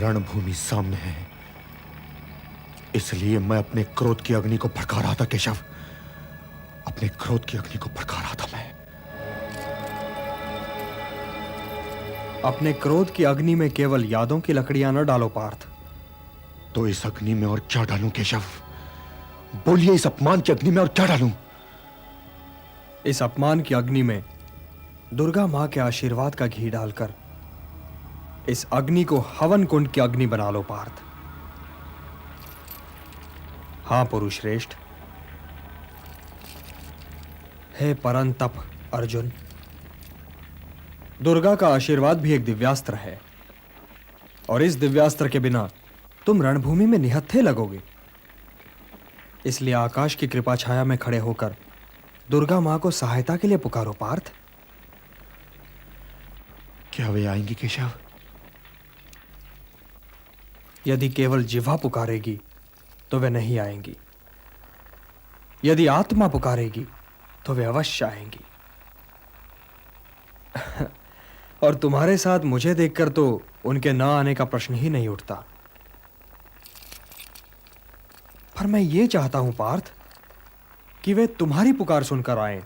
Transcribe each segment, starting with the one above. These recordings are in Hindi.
रणभूमि सामने है, इसलिए मैं अपने क्रोध की अग्नि को भड़का रहा था केशव। अपने क्रोध की अग्नि को भड़का रहा था मैं। अपने क्रोध की अग्नि में केवल यादों की लकड़ियां न डालो पार्थ। तो इस अग्नि में और क्या डालूं केशव? बोलिए, इस अपमान की अग्नि में और क्या डालूं? इस अपमान की अग्नि में दुर्गा मां के आशीर्वाद का घी डालकर इस अग्नि को हवन कुंड की अग्नि बना लो पार्थ। हां पुरुष श्रेष्ठ। हे परंतप अर्जुन, दुर्गा का आशीर्वाद भी एक दिव्यास्त्र है, और इस दिव्यास्त्र के बिना तुम रणभूमि में निहत्थे लगोगे। इसलिए आकाश की कृपा छाया में खड़े होकर दुर्गा मां को सहायता के लिए पुकारो पार्थ। क्या वे आएंगी केशव? यदि केवल जिह्वा पुकारेगी तो वे नहीं आएंगी, यदि आत्मा पुकारेगी तो वे अवश्य आएंगी। और तुम्हारे साथ मुझे देखकर तो उनके न आने का प्रश्न ही नहीं उठता। पर मैं ये चाहता हूं पार्थ कि वे तुम्हारी पुकार सुनकर आएं,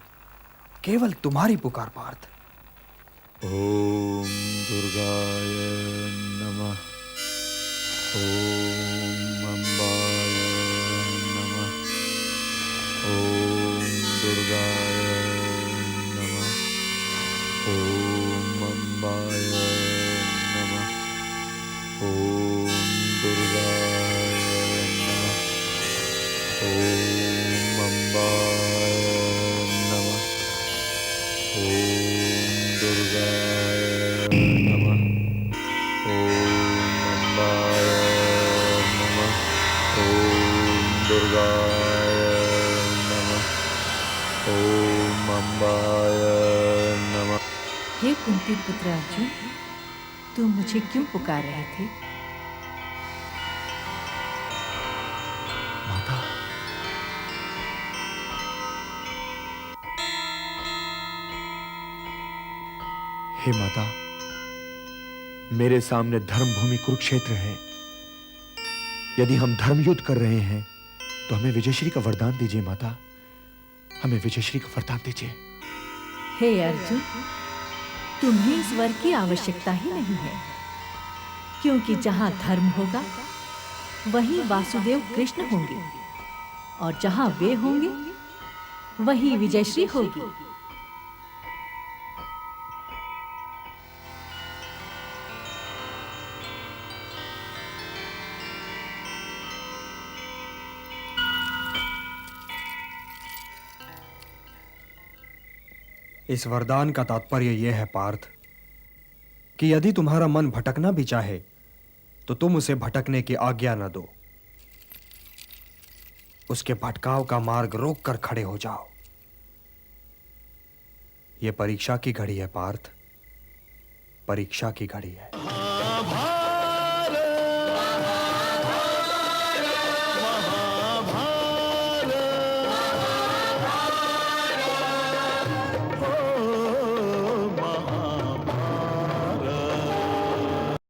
केवल तुम्हारी पुकार पार्थ। ओम दुर्गाय नमः। ओम अम्बाय नमः। ओम दुर्गाय नमः। ओम अम्बाय नमः। ओम दुर्गाय नमः। ओम अम्बाय नमः। ओम दुर्गाय नमः। ओम अम्बाय नमः। ओम दुर्गाय नमः। ओम अम्बाय नमः। हे कुंती पुत्र अर्जुन, तुम मुझे क्यों पुकार रहे थे? माता, हे माता, मेरे सामने धर्मभूमि कुरुक्षेत्र है। यदि हम धर्म युद्ध कर रहे हैं तो हमें विजयश्री का वरदान दीजिए माता। हमें विजयश्री का वरदान दीजिए। हे अर्जुन, तुम्हें इस वर की आवश्यकता ही नहीं है, क्योंकि जहां धर्म होगा वहीं वासुदेव कृष्ण होंगे, और जहां वे होंगे वहीं विजयश्री होगी। इस वरदान का तात्पर्य यह है पार्थ कि यदि तुम्हारा मन भटकना भी चाहे तो तुम उसे भटकने की आज्ञा न दो। उसके भटकाव का मार्ग रोक कर खड़े हो जाओ। यह परीक्षा की घड़ी है पार्थ, परीक्षा की घड़ी है।